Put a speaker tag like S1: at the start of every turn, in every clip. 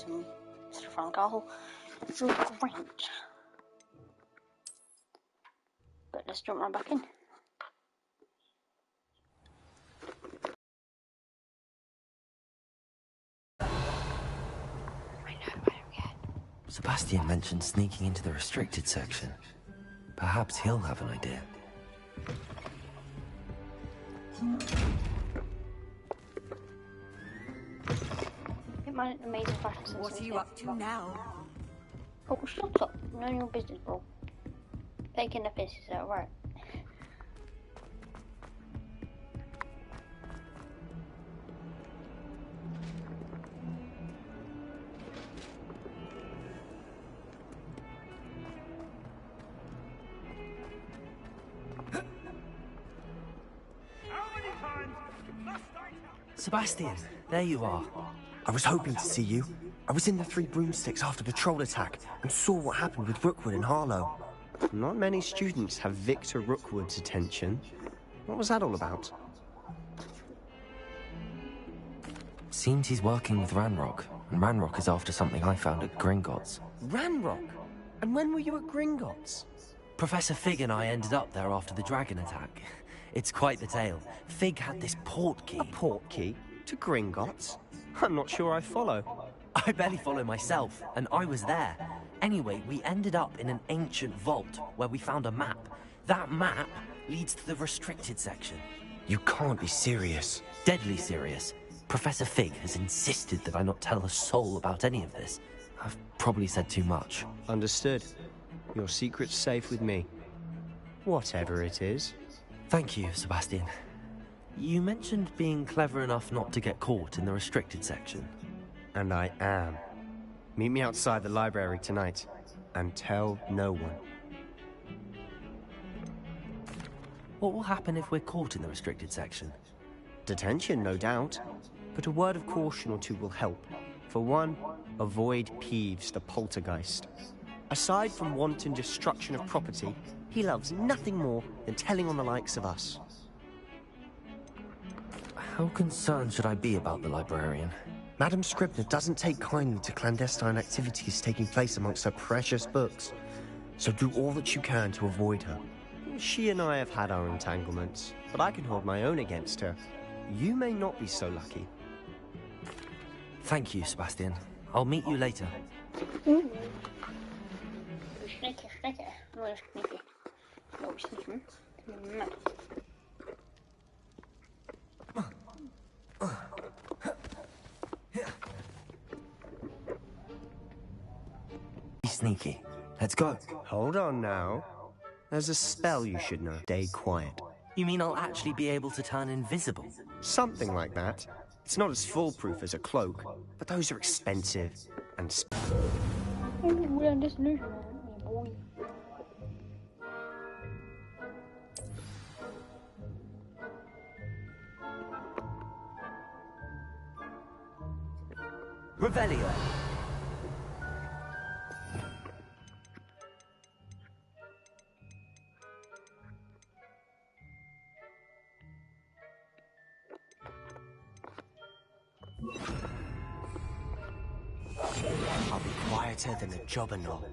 S1: and stuff around the castle. It's great. But let's jump right back in.
S2: Sebastian mentioned sneaking into the restricted section. Perhaps he'll have an idea.
S1: Get my amazing fashion sense.
S3: What are you up to now?
S1: Oh, shut up. None of your business, bro. Taking the piss is that right?
S2: Sebastian, there you are.
S4: I was hoping to see you. I was in the Three Broomsticks after the troll attack and saw what happened with Rookwood and Harlow.
S5: Not many students have Victor Rookwood's attention. What was that all about?
S2: Seems he's working with Ranrock, and Ranrock is after something I found at Gringotts.
S5: Ranrock? And when were you at Gringotts?
S2: Professor Fig and I ended up there after the dragon attack. It's quite the tale. Fig had this port key.
S5: A port key? To Gringotts? I'm not sure I follow.
S2: I barely follow myself, and I was there. Anyway, we ended up in an ancient vault where we found a map. That map leads to the restricted section.
S4: You can't be serious.
S2: Deadly serious. Professor Fig has insisted that I not tell a soul about any of this. I've probably said too much.
S5: Understood. Your secret's safe with me. Whatever it is.
S2: Thank you, Sebastian. You mentioned being clever enough not to get caught in the restricted section.
S5: And I am. Meet me outside the library tonight, and tell no one.
S2: What will happen if we're caught in the restricted section?
S5: Detention, no doubt. But a word of caution or two will help. For one, avoid Peeves the poltergeist. Aside from wanton destruction of property, he loves nothing more than telling on the likes of us.
S2: How concerned should I be about the librarian?
S4: Madam Scribner doesn't take kindly to clandestine activities taking place amongst her precious books. So do all that you can to avoid her.
S5: She and I have had our entanglements, but I can hold my own against her. You may not be so lucky.
S2: Thank you, Sebastian. I'll meet you later.
S1: Sneaky. No, sneaky. No, sneaky.
S2: Be sneaky. Let's go.
S5: Hold on now. There's a spell you should know. Stay quiet.
S2: You mean I'll actually be able to turn invisible?
S5: Something like that. It's not as foolproof as a cloak, but those are expensive and
S1: We're on this new boy.
S2: Revelio.
S4: I'll be quieter than a jobberknoll.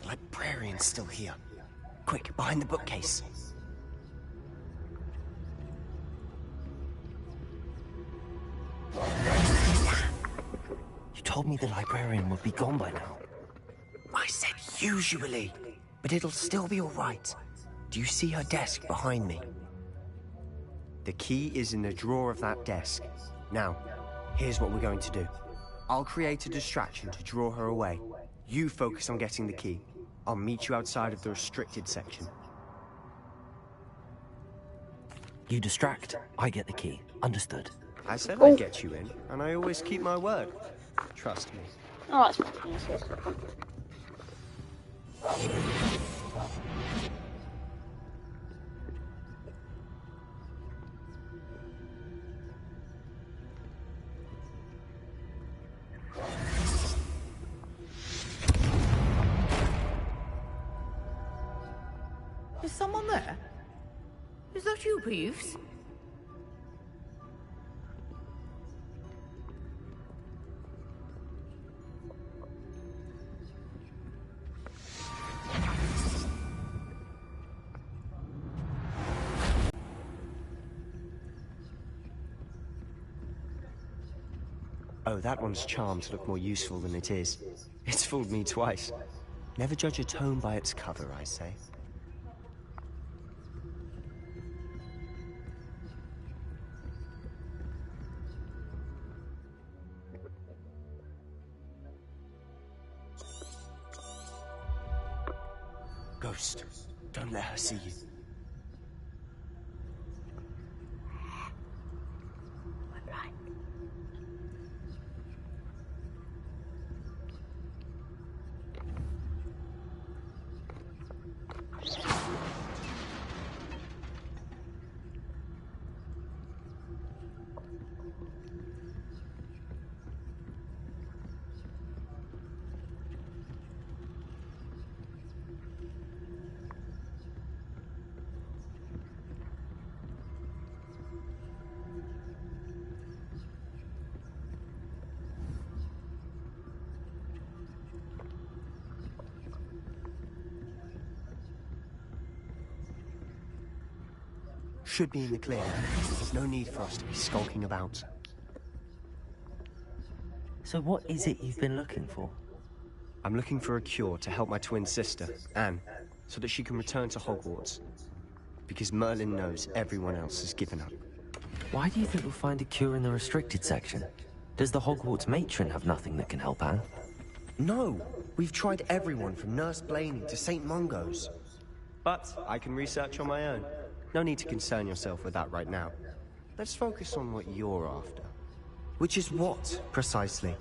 S4: The librarian's still here. Quick, behind the bookcase.
S2: You told me the librarian would be gone by now.
S4: I said usually, but it'll still be all right. Do you see her desk behind me?
S5: The key is in the drawer of that desk. Now, here's what we're going to do. I'll create a distraction to draw her away. You focus on getting the key. I'll meet you outside of the restricted section.
S2: You distract, I get the key. Understood.
S5: I said I'd get you in, and I always keep my word. Trust me.
S1: Oh, that's fucking useless.
S3: Is someone there? Is that you, Peeves?
S5: Oh, that one's charmed to look more useful than it is. It's fooled me twice. Never judge a tome by its cover, I say. Ghost, don't let her see you. Should be in the clear. There's no need for us to be skulking about.
S2: So what is it you've been looking for?
S5: I'm looking for a cure to help my twin sister, Anne, so that she can return to Hogwarts. Because Merlin knows everyone else has given up.
S2: Why do you think we'll find a cure in the restricted section? Does the Hogwarts matron have nothing that can help Anne?
S4: No! We've tried everyone from Nurse Blaney to St. Mungo's.
S5: But I can research on my own. No need to concern yourself with that right now. Let's focus on what you're after.
S4: Which is what, precisely?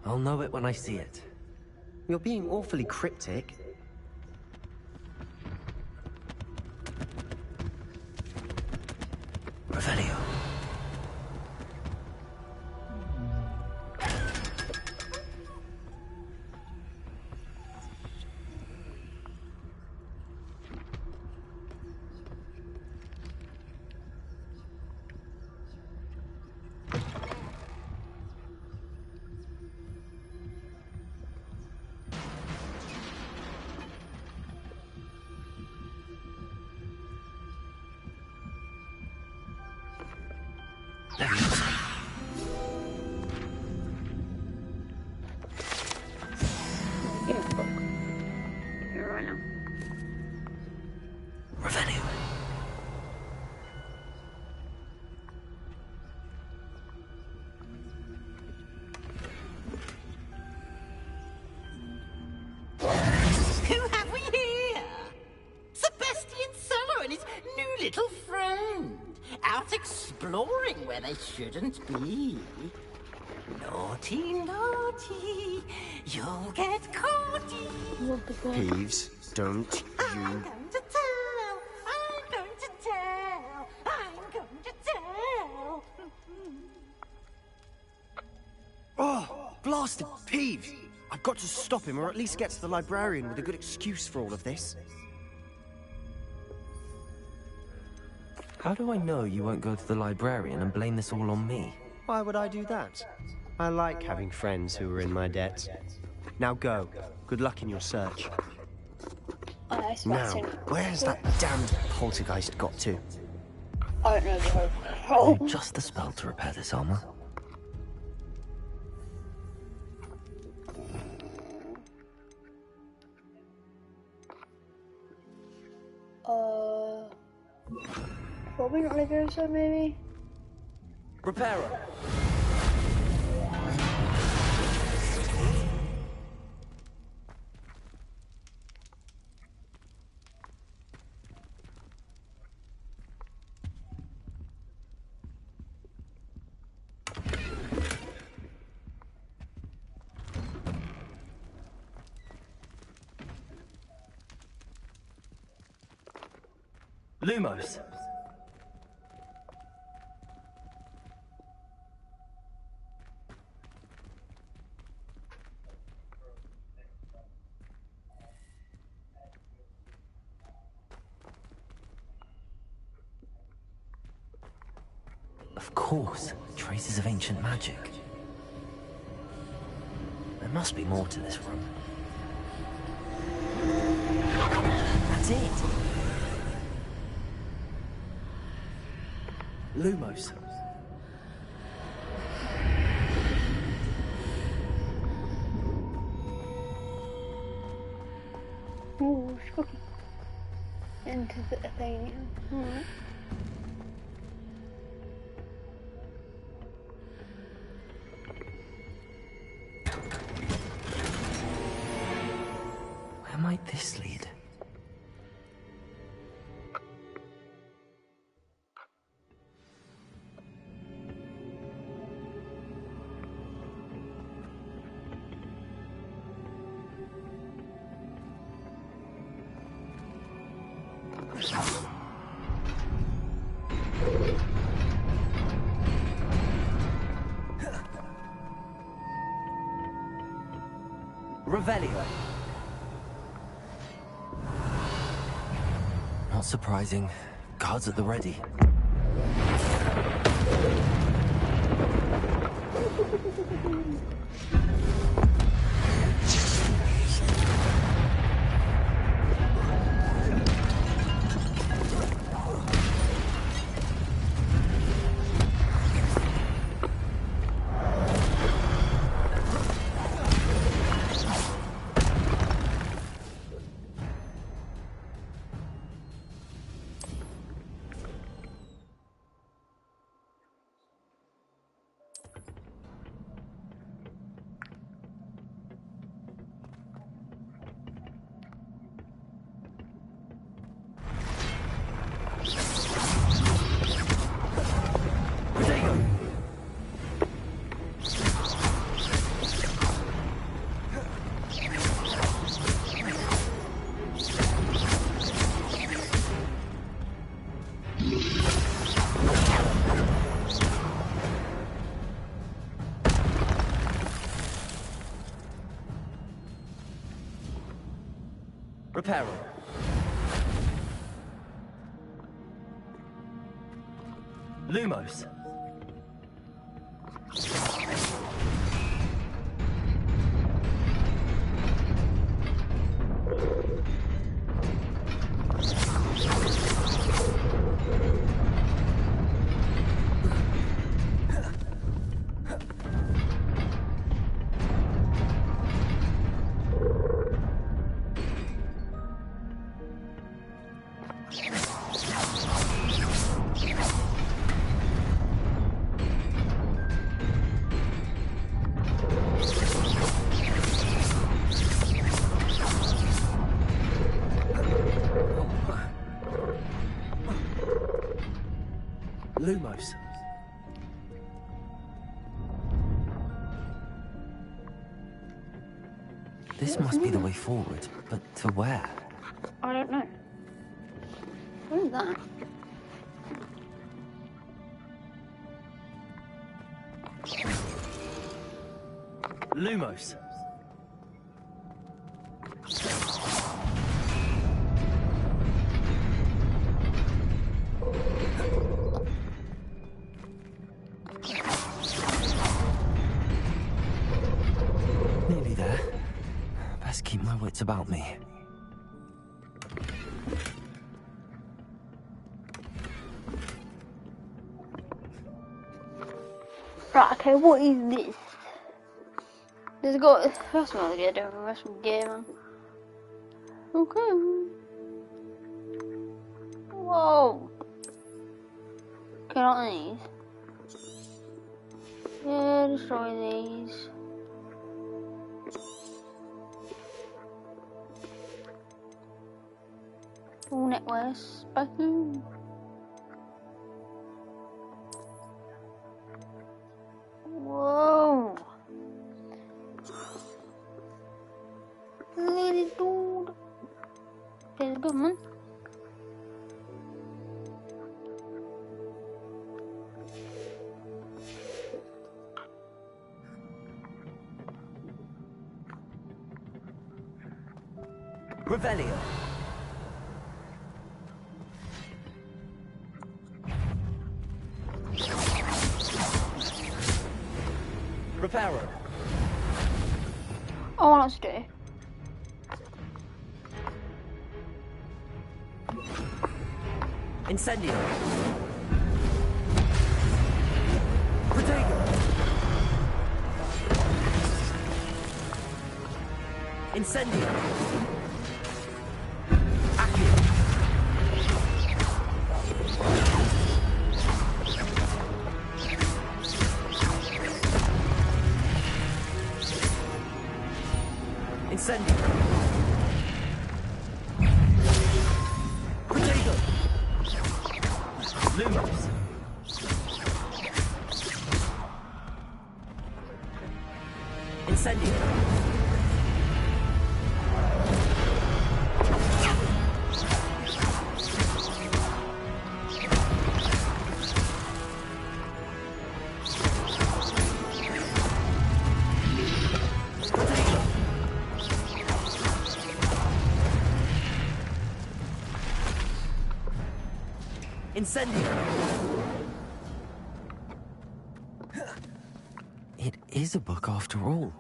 S2: I'll know it when I see it.
S4: You're being awfully cryptic.
S2: Revelio. Revelio.
S3: Who have we here? Sebastian Cello and his new little friend. Out exploring where they shouldn't be. Naughty, naughty. You'll get caughty.
S5: Peeves, don't
S3: I'm
S5: you...
S3: going to tell. I'm going to tell. I'm going to tell.
S5: Oh, blasted Peeves! I've got to stop him, or at least get to the librarian with a good excuse for all of this.
S2: How do I know you won't go to the librarian and blame this all on me?
S5: Why would I do that? I like having friends who are in my debt. Now go. Good luck in your search.
S1: Oh,
S4: Now,
S1: Sebastian.
S4: where's that damned poltergeist got to?
S1: I don't know the whole.
S2: Need just the spell to repair this armor.
S1: Probably not Leviosa, maybe?
S2: Repairer! Lumos. Of course, traces of ancient magic. There must be more to this room. That's it! Lumos.
S1: Oh, shocking. Into the Athenian. Alright.
S2: Where might this lead? Revelio. Not surprising. Guards at the ready. Reparo. Lumos. Lumos. This must be the way forward, but to where?
S1: I don't know. What is that?
S2: Lumos. Nearly there. Best keep my wits about me.
S1: Right, okay, what is this? There's got. That's not good, that's some gear, man. Okay. Whoa. Get on these. Yeah, destroy these. All networks. Back in. Whoa. Little dude. Feels good, man.
S2: Revelio. Reparo.
S1: Oh, what else to do?
S2: Incendio. Protego. Incendio. Accio. Incendio. Protego. Lumos. Incendio. Incendio.
S4: It is a book after all.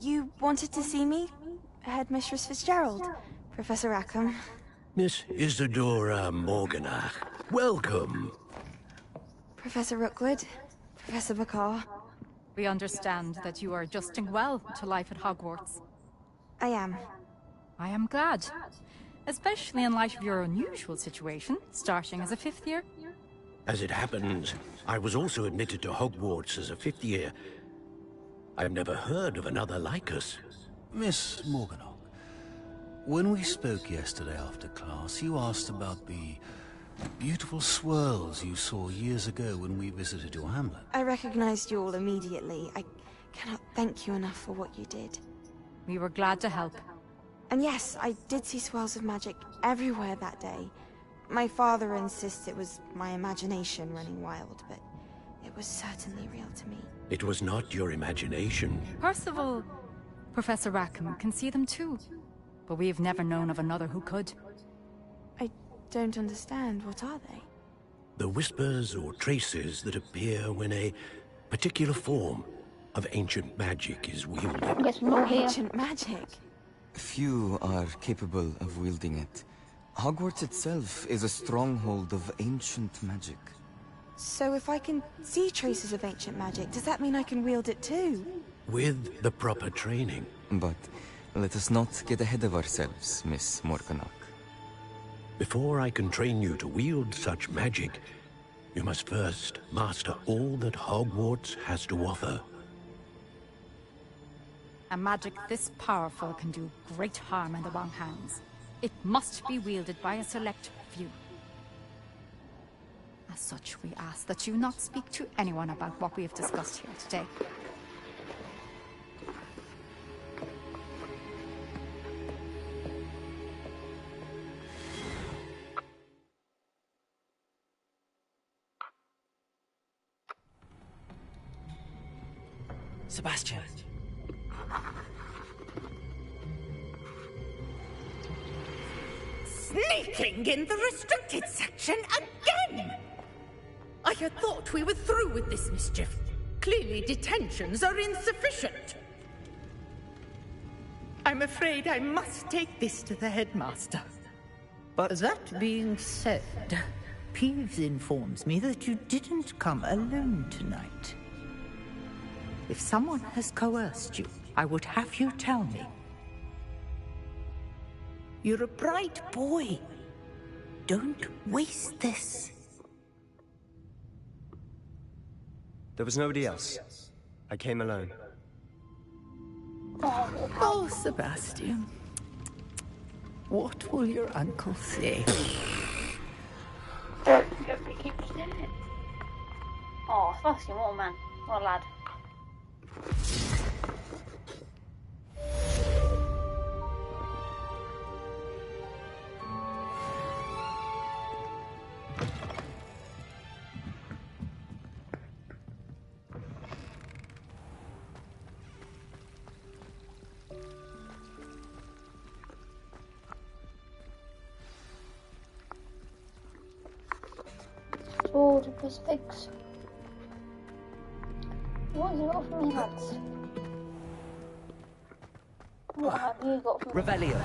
S6: You wanted to see me? Headmistress Fitzgerald? Professor Rackham?
S7: Miss Isadora Morganach, welcome.
S6: Professor Rookwood? Professor Bakar?
S3: We understand that you are adjusting well to life at Hogwarts.
S6: I am.
S3: I am glad. Especially in light of your unusual situation, starting as a 5th year.
S7: As it happens, I was also admitted to Hogwarts as a 5th year. I've never heard of another like us.
S8: Miss Morganach, when we spoke yesterday after class, you asked about the beautiful swirls you saw years ago when we visited your hamlet.
S6: I recognized you all immediately. I cannot thank you enough for what you did.
S3: We were glad to help.
S6: And yes, I did see swirls of magic everywhere that day. My father insists it was my imagination running wild, but it was certainly real to me.
S7: It was not your imagination.
S3: Percival, Professor Rackham can see them too. But we have never known of another who could.
S6: I don't understand. What are they?
S7: The whispers or traces that appear when a particular form of ancient magic is wielded.
S1: I guess we're not here.
S6: Ancient magic.
S9: Few are capable of wielding it. Hogwarts itself is a stronghold of ancient magic.
S6: So if I can see traces of ancient magic, does that mean I can wield it too?
S7: With the proper training.
S9: But let us not get ahead of ourselves, Miss Morganach.
S7: Before I can train you to wield such magic, you must first master all that Hogwarts has to offer.
S3: A magic this powerful can do great harm in the wrong hands. It must be wielded by a select few. As such, we ask that you not speak to anyone about what we have discussed here today.
S2: Sebastian.
S10: Sneaking in the restricted section again! I had thought we were through with this mischief. Clearly detentions are insufficient. I'm afraid I must take this to the headmaster.
S11: But that being said, Peeves informs me that you didn't come alone tonight. If someone has coerced you, I would have you tell me. You're a bright boy. Don't waste this.
S5: There was nobody else. I came alone.
S11: Oh, Sebastian. What will your uncle say?
S1: Oh, Sebastian, what a man. What a lad. Sword of Figs. What have you got from me, lads? What have you got from me?
S2: Revelio.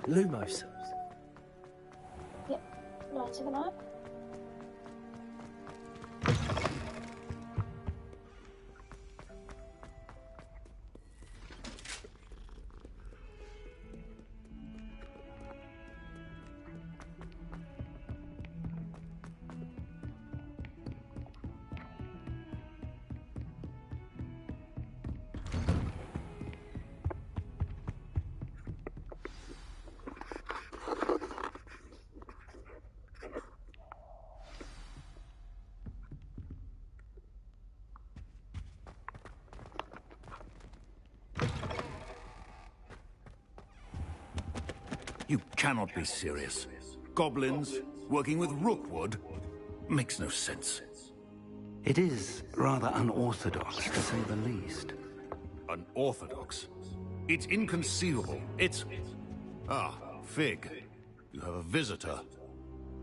S2: Lumos.
S1: Yep, nice of a night.
S8: You cannot be serious. Goblins working with Rookwood makes no sense.
S12: It is rather unorthodox, to say the least.
S8: Unorthodox? It's inconceivable. It's... Ah, Fig. You have a visitor.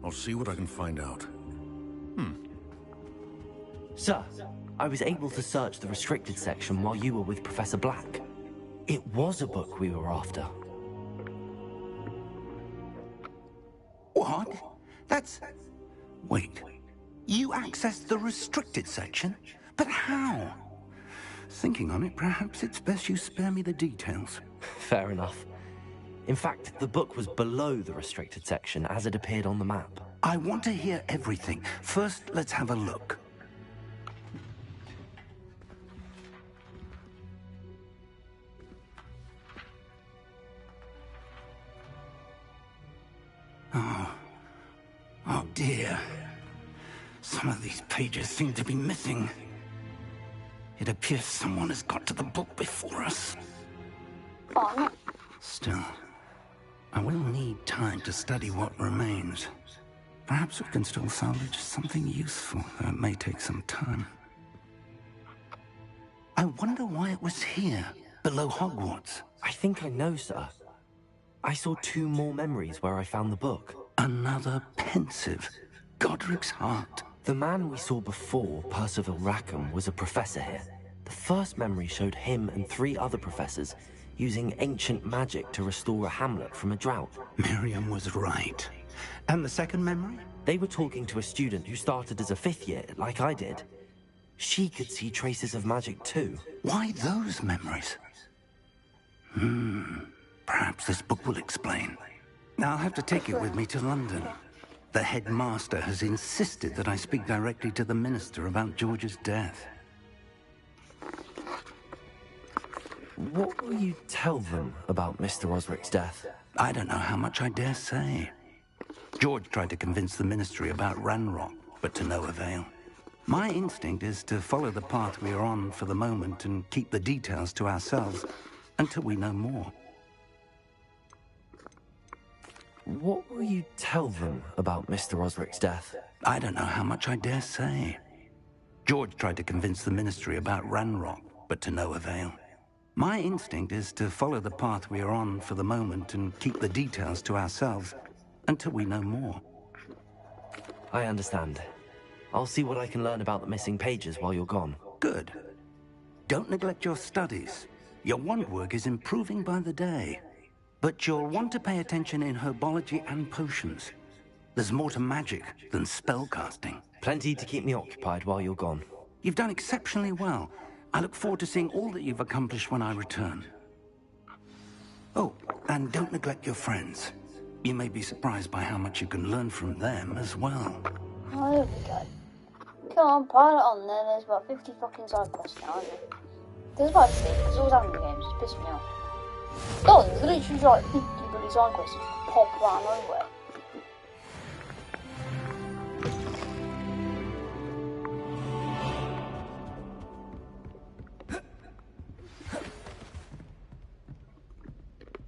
S8: I'll see what I can find out.
S2: Sir, I was able to search the restricted section while you were with Professor Black. It was a book we were after.
S12: What? That's... Wait. You accessed the restricted section? But how? Thinking on it, perhaps it's best you spare me the details.
S2: Fair enough. In fact, the book was below the restricted section as it appeared on the map.
S12: I want to hear everything. First, let's have a look. Oh dear. Some of these pages seem to be missing. It appears someone has got to the book before us. Still, I will need time to study what remains. Perhaps we can still salvage something useful, though it may take some time. I wonder why it was here, below Hogwarts.
S2: I think I know, sir. I saw 2 more memories where I found the book.
S12: Another pensive. Godric's heart.
S2: The man we saw before, Percival Rackham, was a professor here. The first memory showed him and 3 other professors using ancient magic to restore a hamlet from a drought.
S12: Miriam was right. And the second memory?
S2: They were talking to a student who started as a 5th year, like I did. She could see traces of magic too.
S12: Why those memories? Perhaps this book will explain. Now I'll have to take it with me to London. The headmaster has insisted that I speak directly to the minister about George's death.
S2: What will you tell them about Mr. Osric's death?
S12: I don't know how much I dare say. George tried to convince the ministry about Ranrock, but to no avail. My instinct is to follow the path we are on for the moment and keep the details to ourselves until we know more.
S2: What will you tell them about Mr. Osric's death?
S12: I don't know how much I dare say. George tried to convince the ministry about Ranrock, but to no avail. My instinct is to follow the path we are on for the moment and keep the details to ourselves until we know more.
S2: I understand. I'll see what I can learn about the missing pages while you're gone.
S12: Good. Don't neglect your studies. Your wand work is improving by the day. But you'll want to pay attention in herbology and potions. There's more to magic than spellcasting.
S2: Plenty to keep me occupied while you're gone.
S12: You've done exceptionally well. I look forward to seeing all that you've accomplished when I return. Oh, and don't neglect your friends. You may be surprised by how much you can learn from them as well.
S1: Oh, there we go. Come on, pile it on there. There's about 50 fucking side quests now, isn't there? There's about 50, because all Angry Games just piss me off. God, there's literally like 50 bloody side quests that just pop around nowhere.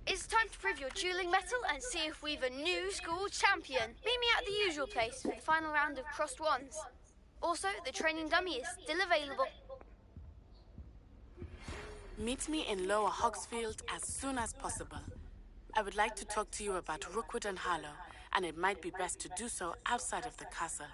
S13: It's time to prove your dueling mettle and see if we've a new school champion. Meet me at the usual place for the final round of crossed wands. Also, the training dummy is still available.
S14: Meet me in Lower Hogsfield as soon as possible. I would like to talk to you about Rookwood and Harlow, and it might be best to do so outside of the castle.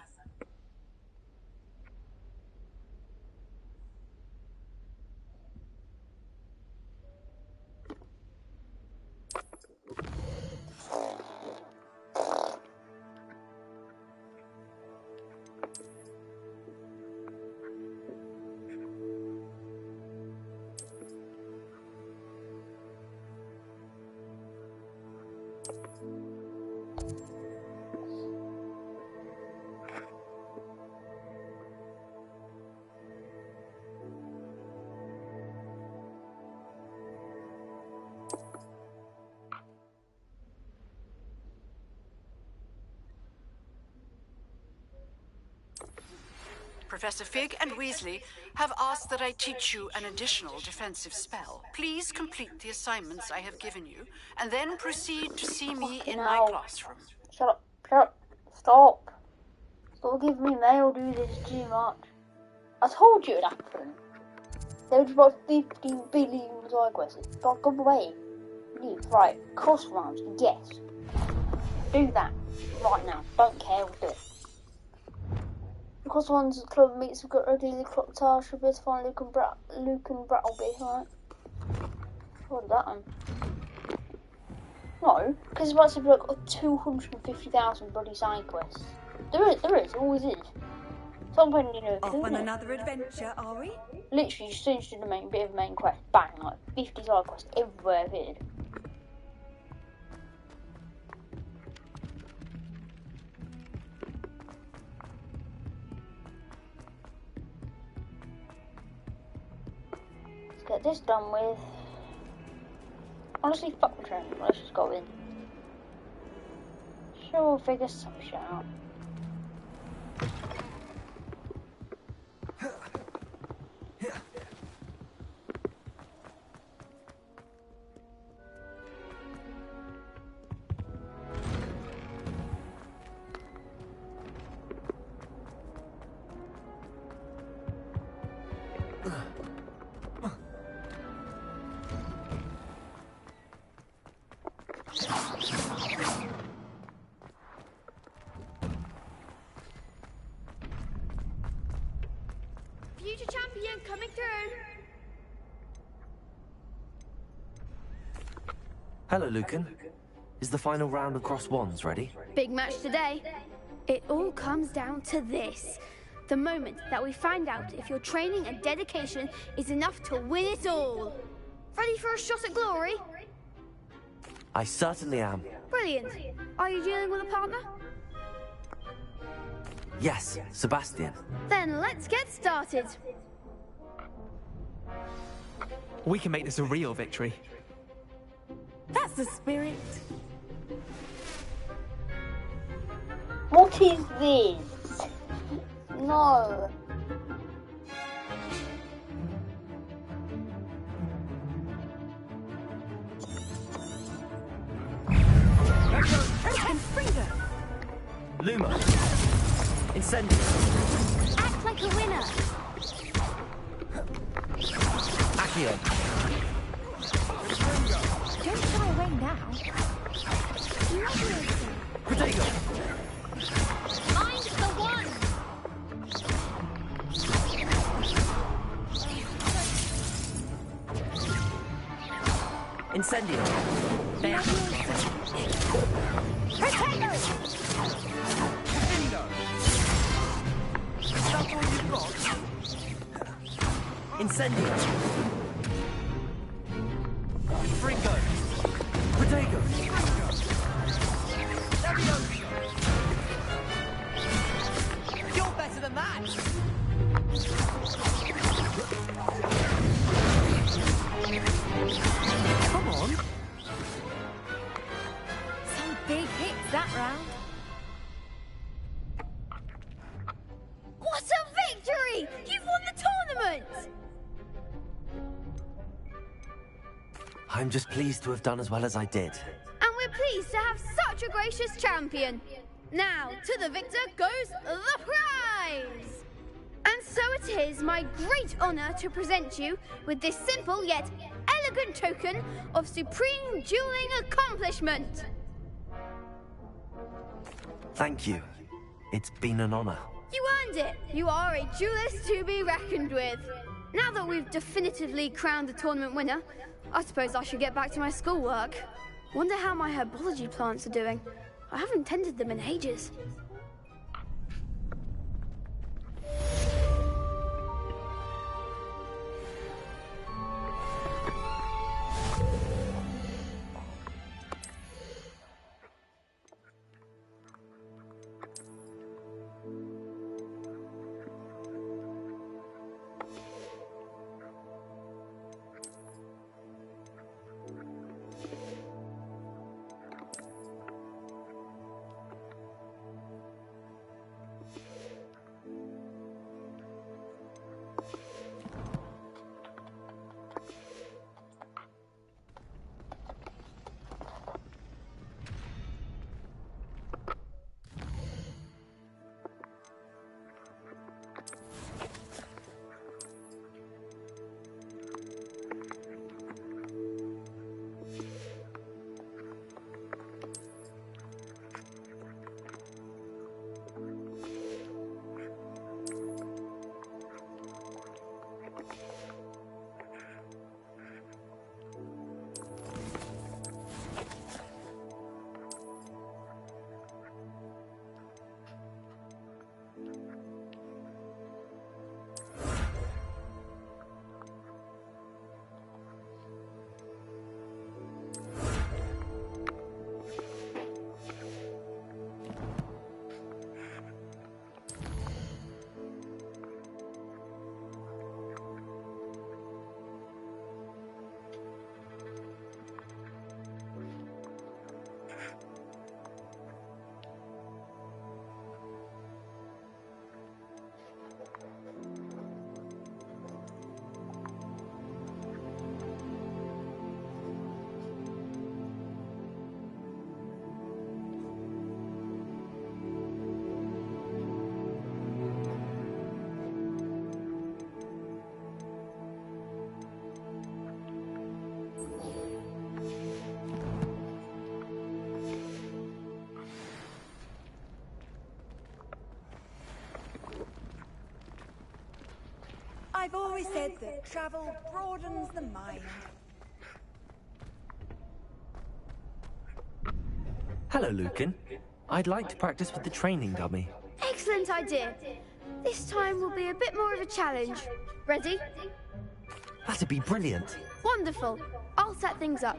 S14: Professor Fig and Weasley have asked that I teach you an additional defensive spell. Please complete the assignments I have given you, and then proceed to see me in my classroom.
S1: Shut up. Shut up. Stop. Stop giving me mail, do this too much. I told you it'd happen. There was about 15 billion side quests. Fuck away. Leave. Right. Cross rounds. Yes. Do that. Right now. Don't care. We'll do it. Because one's club meets have got ready the clock tower should be to find Luke and Brattleby, right? What did that on? No, because it's about to be like 250,000 bloody side quests. There is, always is. So I'm playing,
S15: off on another adventure, are we?
S1: Literally, just finished the main bit of main quest, bang, like 50 side quests everywhere I've hit. Get this done with. Honestly, fuck the training. Let's just go in. Sure, we'll figure some shit out.
S13: Future champion coming through.
S2: Hello, Lucan. Is the final round of Cross Wands ready?
S13: Big match today. It all comes down to this. The moment that we find out if your training and dedication is enough to win it all. Ready for a shot at glory?
S2: I certainly am.
S13: Brilliant. Are you dealing with a partner?
S2: Yes, Sebastian.
S13: Then let's get started.
S16: We can make this a real victory.
S17: That's the spirit.
S1: What is this? No.
S2: Luma. Incendio.
S13: Act like a winner.
S2: Accio.
S3: Don't shy away now.
S2: Protego.
S13: Find the one.
S2: Incendio.
S13: Protego.
S2: That's all you've got? Incendio. Fringo. Protego.
S16: You're better than that! Come on!
S3: Some big hits that round.
S13: What a victory! You've won the tournament!
S2: I'm just pleased to have done as well as I did.
S13: And we're pleased to have such a gracious champion. Now, to the victor goes the prize! And so it is my great honor to present you with this simple yet elegant token of supreme dueling accomplishment.
S2: Thank you. It's been an honor.
S13: You earned it. You are a duelist to be reckoned with. Now that we've definitively crowned the tournament winner, I suppose I should get back to my schoolwork. Wonder how my herbology plants are doing. I haven't tended them in ages.
S15: I've always said that travel broadens the mind.
S2: Hello, Lucan. I'd like to practice with the training dummy.
S13: Excellent idea. This time will be a bit more of a challenge. Ready?
S2: That'd be brilliant.
S13: Wonderful. I'll set things up.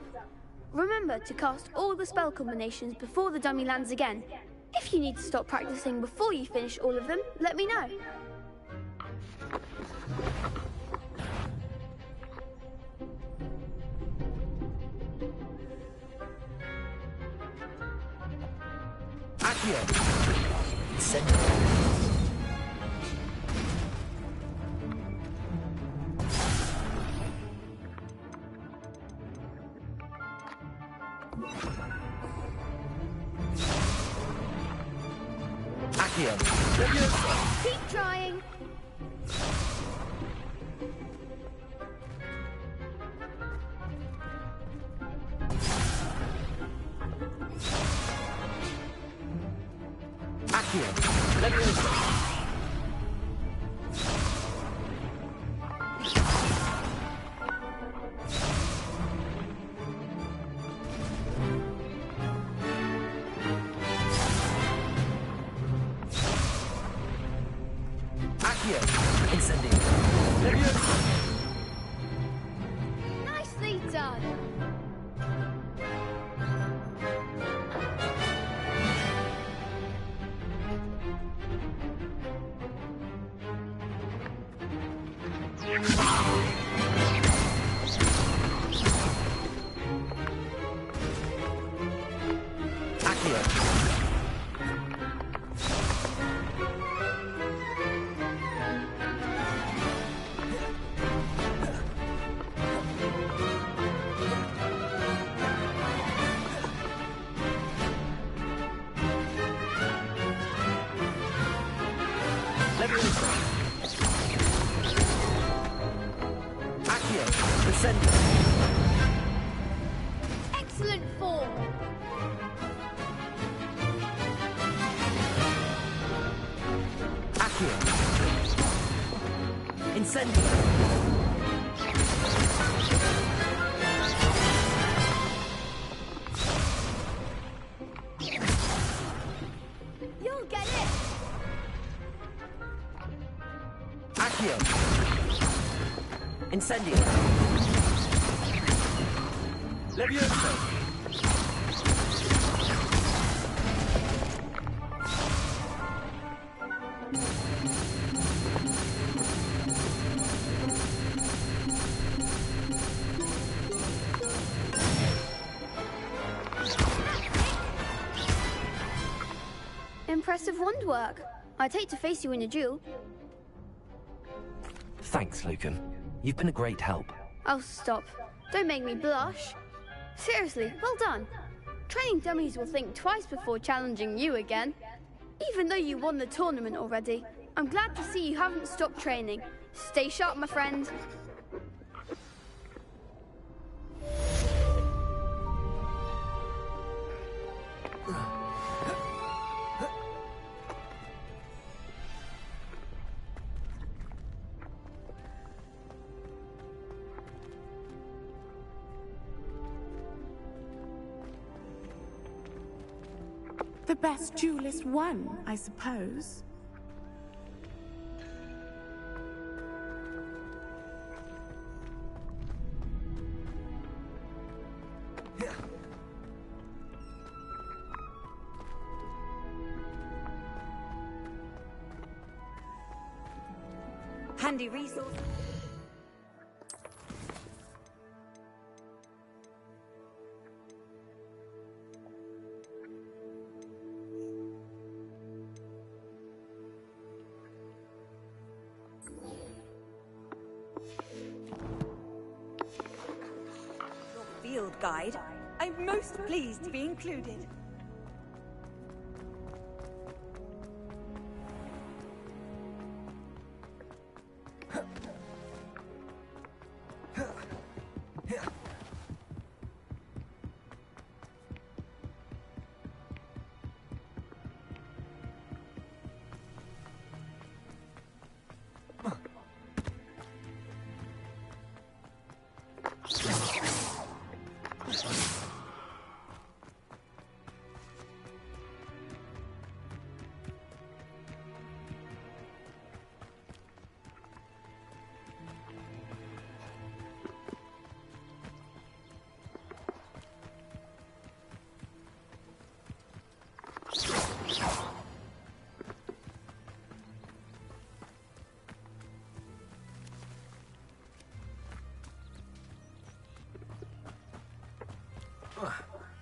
S13: Remember to cast all the spell combinations before the dummy lands again. If you need to stop practicing before you finish all of them, let me know.
S2: Accio! Send Accio!
S13: Keep trying.
S2: Accio! Leviosa!
S13: Nicely done. Excellent form.
S2: Accio! Incendio!
S13: You'll get it.
S2: Accio! Incendio! Leviosa!
S13: Impressive wand work. I'd hate to face you in a duel.
S2: Thanks, Lucan. You've been a great help.
S13: Oh, stop. Don't make me blush. Seriously, well done. Training dummies will think twice before challenging you again. Even though you won the tournament already, I'm glad to see you haven't stopped training. Stay sharp, my friend.
S17: The best duelist won, I suppose.
S15: Handy resource. Field guide. I'm most pleased to be included.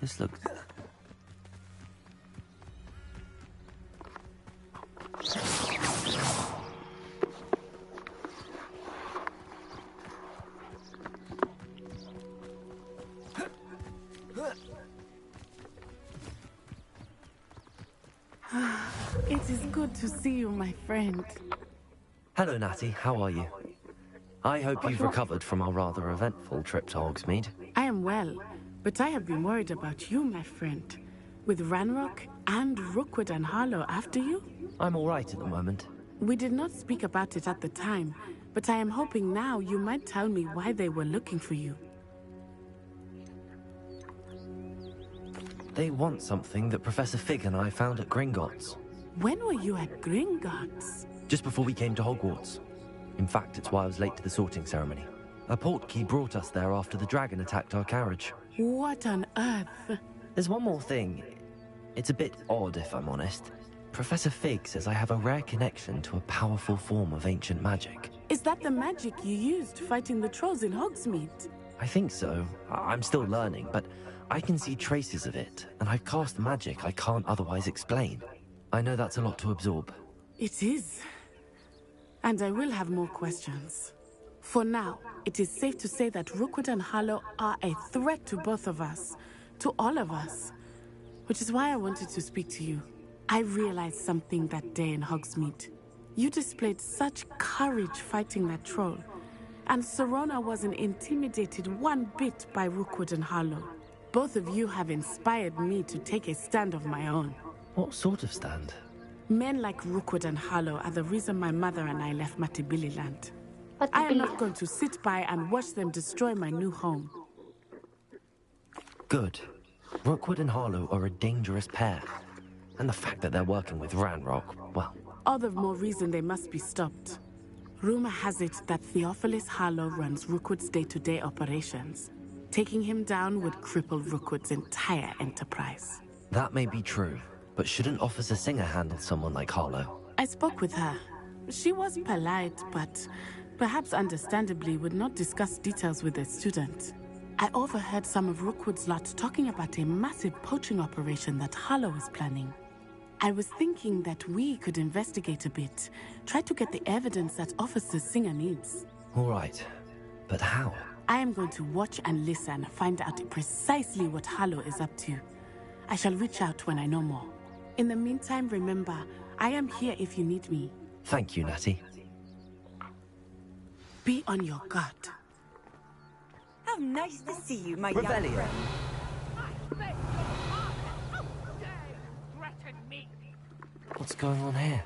S2: This looks...
S17: It is good to see you, my friend.
S2: Hello, Natty. How are you? I hope you've recovered from our rather eventful trip to Hogsmeade.
S17: I am well, but I have been worried about you, my friend. With Ranrock and Rookwood and Harlow after you?
S2: I'm all right at the moment.
S17: We did not speak about it at the time, but I am hoping now you might tell me why they were looking for you.
S2: They want something that Professor Fig and I found at Gringotts.
S17: When were you at Gringotts?
S2: Just before we came to Hogwarts. In fact, it's why I was late to the sorting ceremony. A portkey brought us there after the dragon attacked our carriage.
S17: What on earth?
S2: There's one more thing. It's a bit odd, if I'm honest. Professor Fig says I have a rare connection to a powerful form of ancient magic.
S17: Is that the magic you used fighting the trolls in Hogsmeade?
S2: I think so. I'm still learning, but I can see traces of it, and I've cast magic I can't otherwise explain. I know that's a lot to absorb.
S17: It is. And I will have more questions. For now, it is safe to say that Rookwood and Harlow are a threat to both of us. To all of us. Which is why I wanted to speak to you. I realized something that day in Hogsmeade. You displayed such courage fighting that troll. And Serona wasn't intimidated one bit by Rookwood and Harlow. Both of you have inspired me to take a stand of my own.
S2: What sort of stand?
S17: Men like Rookwood and Harlow are the reason my mother and I left Matibililand. I am not going to sit by and watch them destroy my new home.
S2: Good. Rookwood and Harlow are a dangerous pair. And the fact that they're working with Ranrock, well...
S17: All the more reason they must be stopped. Rumor has it that Theophilus Harlow runs Rookwood's day-to-day operations. Taking him down would cripple Rookwood's entire enterprise.
S2: That may be true, but shouldn't Officer Singer handle someone like Harlow?
S17: I spoke with her. She was polite, but perhaps understandably would not discuss details with a student. I overheard some of Rookwood's lot talking about a massive poaching operation that Harlow is planning. I was thinking that we could investigate a bit, try to get the evidence that Officer Singer needs.
S2: All right, but how?
S17: I am going to watch and listen, find out precisely what Harlow is up to. I shall reach out when I know more. In the meantime, remember, I am here if you need me.
S2: Thank you, Natty.
S17: Be on your guard.
S15: How nice to see you, my
S2: Revelio.
S15: young friend.
S2: What's going on here?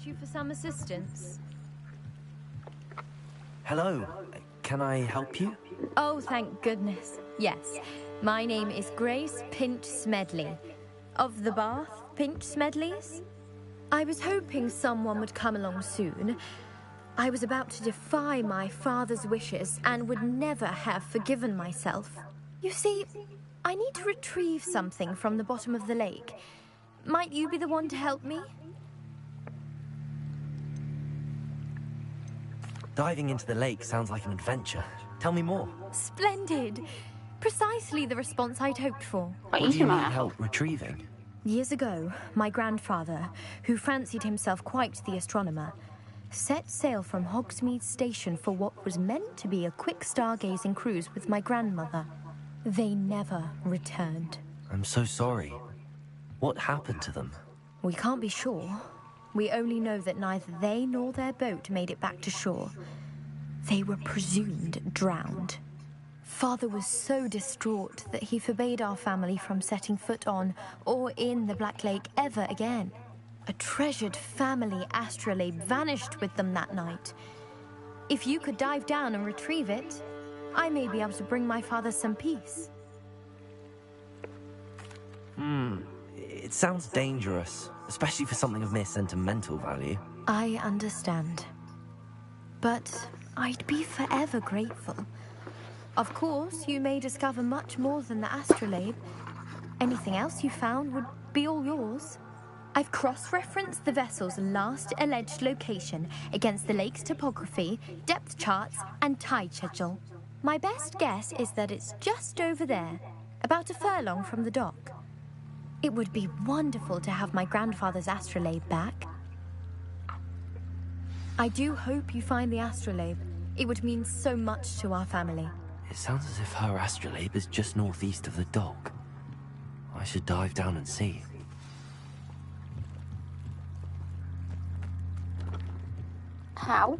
S18: You for some assistance?
S2: Hello. Can I help you?
S18: Oh, thank goodness. Yes. My name is Grace Pinch Smedley. Of the Bath Pinch Smedleys? I was hoping someone would come along soon. I was about to defy my father's wishes and would never have forgiven myself. You see, I need to retrieve something from the bottom of the lake. Might you be the one to help me?
S2: Diving into the lake sounds like an adventure. Tell me more.
S18: Splendid. Precisely the response I'd hoped for.
S2: What do you need help retrieving?
S18: Years ago, my grandfather, who fancied himself quite the astronomer, set sail from Hogsmeade Station for what was meant to be a quick stargazing cruise with my grandmother. They never returned.
S2: I'm so sorry. What happened to them?
S18: We can't be sure. We only know that neither they nor their boat made it back to shore. They were presumed drowned. Father was so distraught that he forbade our family from setting foot on or in the Black Lake ever again. A treasured family astrolabe vanished with them that night. If you could dive down and retrieve it, I may be able to bring my father some peace.
S2: It sounds dangerous, especially for something of mere sentimental value.
S18: I understand. but I'd be forever grateful. Of course, you may discover much more than the astrolabe. Anything else you found would be all yours. I've cross-referenced the vessel's last alleged location against the lake's topography, depth charts, and tide schedule. My best guess is that it's just over there, about a furlong from the dock. It would be wonderful to have my grandfather's astrolabe back. I do hope you find the astrolabe. It would mean so much to our family.
S2: It sounds as if her astrolabe is just northeast of the dock. I should dive down and see.
S1: How?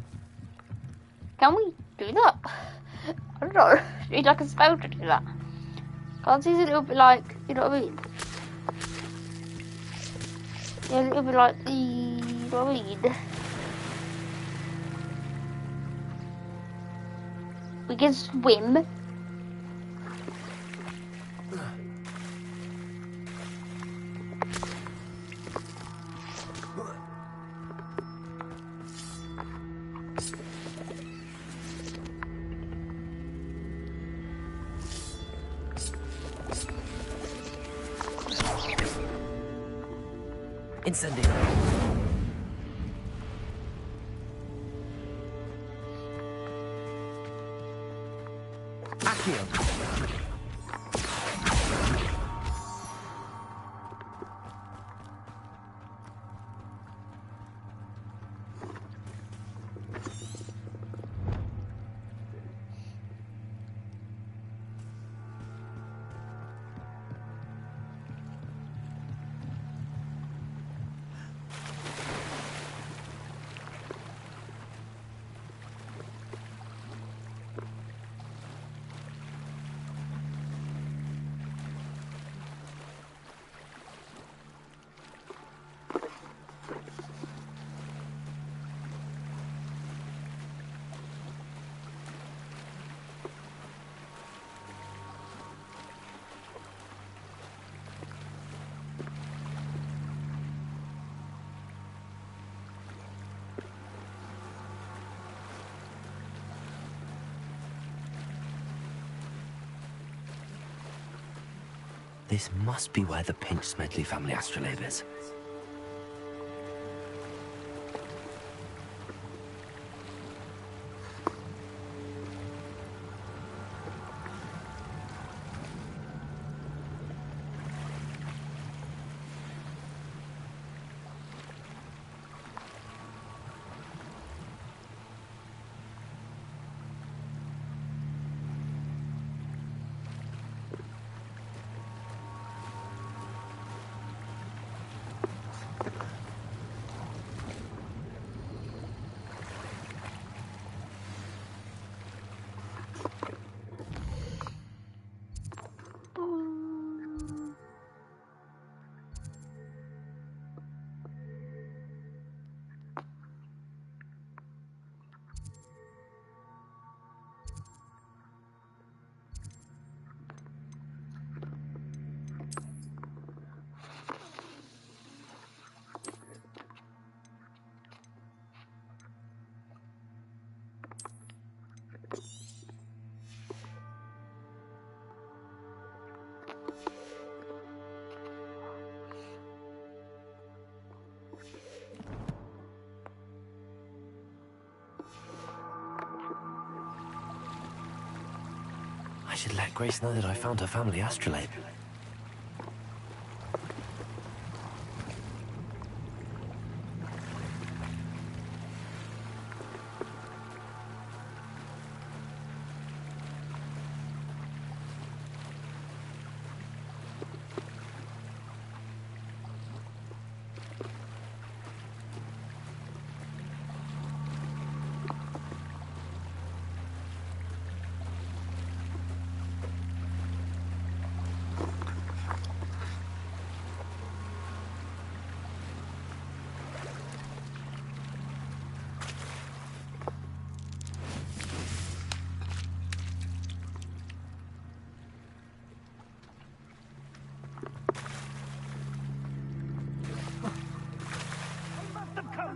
S1: Can we do that? I don't know. Need like a spell to do that. Can't see a little bit like, you know what I mean? Yeah, a little bit like the, you know what I mean? We can swim.
S2: Incendio. Accio. This must be where the Pinch Smedley family astrolabe is. I should let Grace know that I found her family astrolabe.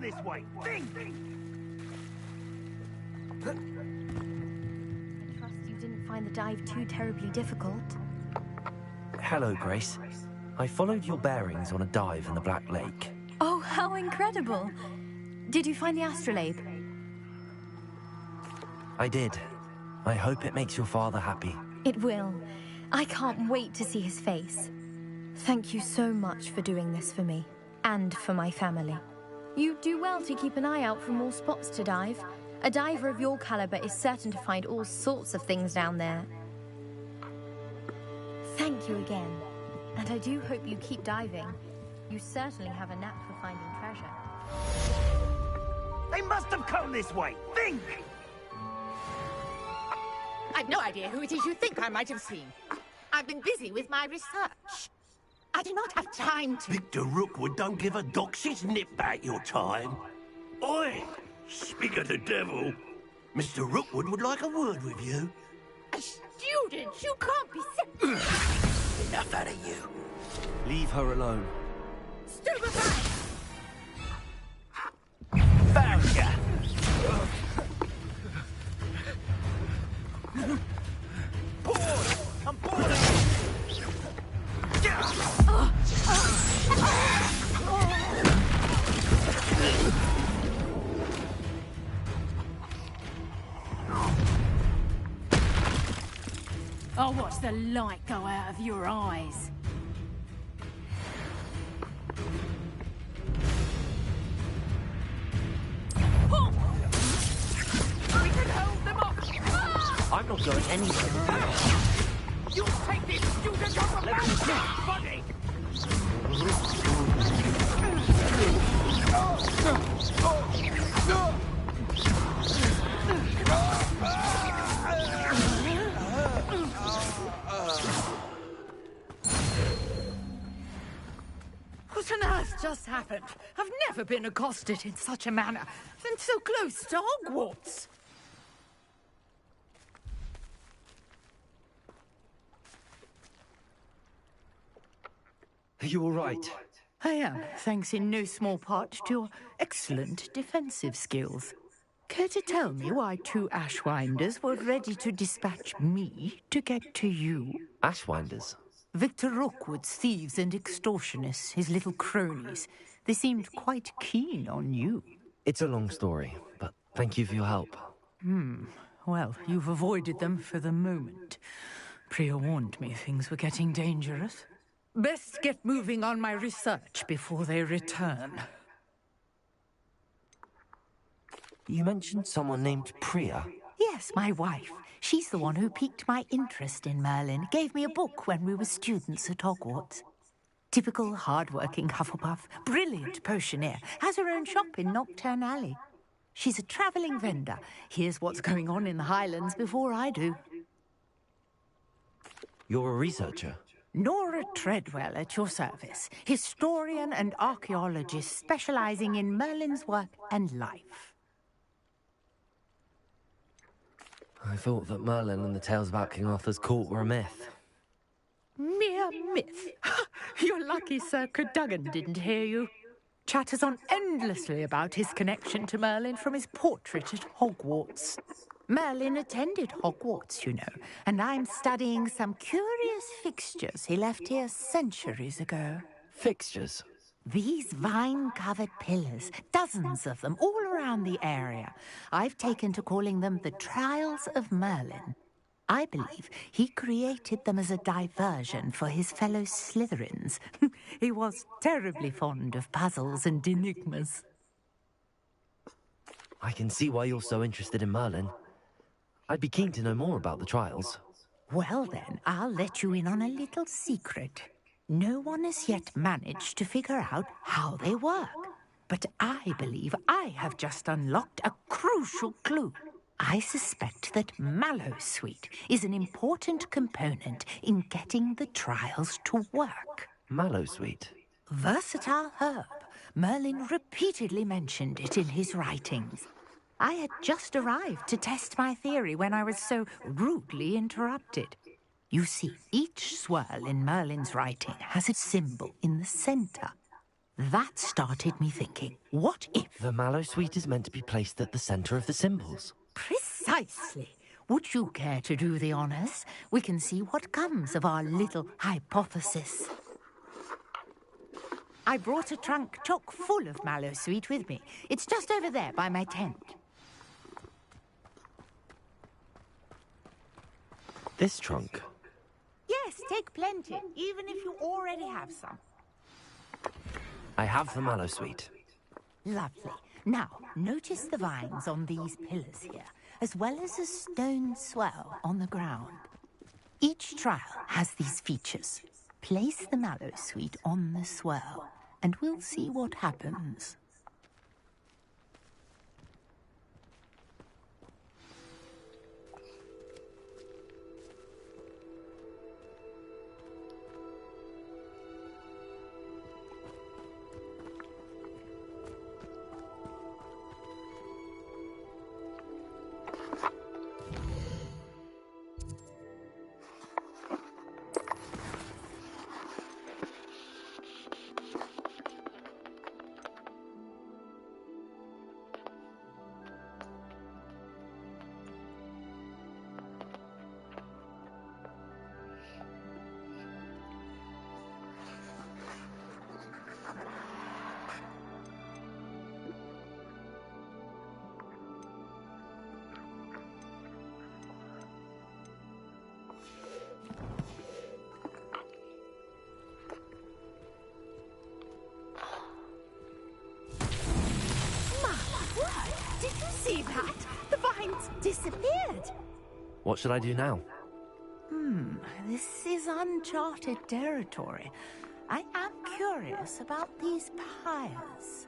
S19: This way. Think!
S18: trust you didn't find the dive too terribly difficult.
S2: Hello, Grace. I followed your bearings on a dive in the Black Lake.
S18: Oh, how incredible! Did you find the astrolabe?
S2: I did. I hope it makes your father happy.
S18: It will. I can't wait to see his face. Thank you so much for doing this for me, and for my family. You do well to keep an eye out for more spots to dive. A diver of your caliber is certain to find all sorts of things down there. Thank you again. And I do hope you keep diving. You certainly have a knack for finding treasure.
S19: They must have come this way! Think!
S11: I've no idea who it is you think I might have seen. I've been busy with my research. I do not have time to...
S7: Victor Rookwood don't give a doxy's nip back your time. Oi! Speak of the devil. Mr. Rookwood would like a word with you.
S11: A student? You can't be sick.
S7: Enough out of you.
S2: Leave her alone.
S11: Stupefy!
S19: Found ya! Board! I'm boarding!
S10: I'll watch the light go out of your eyes.
S11: We can hold them off!
S2: I'm not going anywhere.
S11: You take this student off of my body!
S10: What on earth just happened? I've never been accosted in such a manner, and so close to Hogwarts.
S2: Are you all right?
S11: I am, thanks in no small part to your excellent defensive skills. Care to tell me why two Ashwinders were ready to dispatch me to get to you?
S2: Ashwinders?
S11: Victor Rookwood's thieves and extortionists, his little cronies. They seemed quite keen on you.
S2: It's a long story, but thank you for your help.
S11: Well, you've avoided them for the moment. Priya warned me things were getting dangerous. Best get moving on my research before they return.
S2: You mentioned someone named Priya.
S11: Yes, my wife. She's the one who piqued my interest in Merlin. Gave me a book when we were students at Hogwarts. Typical hard-working Hufflepuff. Brilliant potioneer. Has her own shop in Nocturne Alley. She's a travelling vendor. Hears what's going on in the Highlands before I do.
S2: You're a researcher?
S11: Nora Treadwell at your service. Historian and archaeologist specialising in Merlin's work and life.
S2: I thought that Merlin and the tales about King Arthur's court were a myth.
S11: Mere myth. You're lucky Sir Cadogan didn't hear you. Chatters on endlessly about his connection to Merlin from his portrait at Hogwarts. Merlin attended Hogwarts, you know, and I'm studying some curious fixtures he left here centuries ago.
S2: Fixtures?
S11: These vine-covered pillars, dozens of them, all around the area. I've taken to calling them the Trials of Merlin. I believe he created them as a diversion for his fellow Slytherins. He was terribly fond of puzzles and enigmas.
S2: I can see why you're so interested in Merlin. I'd be keen to know more about the trials.
S11: Well then, I'll let you in on a little secret. No one has yet managed to figure out how they work. But I believe I have just unlocked a crucial clue. I suspect that Mallowsweet is an important component in getting the trials to work.
S2: Mallowsweet?
S11: Versatile herb. Merlin repeatedly mentioned it in his writings. I had just arrived to test my theory when I was so rudely interrupted. You see, each swirl in Merlin's writing has a symbol in the center. That started me thinking, what if...
S2: The Mallowsweet is meant to be placed at the center of the symbols.
S11: Precisely. Would you care to do the honors? We can see what comes of our little hypothesis. I brought a trunk chock full of mallow sweet with me. It's just over there by my tent.
S2: This trunk?
S11: Yes, take plenty, even if you already have some.
S2: I have the mallow sweet.
S11: Lovely. Now, notice the vines on these pillars here, as well as a stone swell on the ground. Each trial has these features. Place the mallow sweet on the swell, and we'll see what happens. See that? The vines disappeared.
S2: What should I do now?
S11: This is uncharted territory. I am curious about these pyres.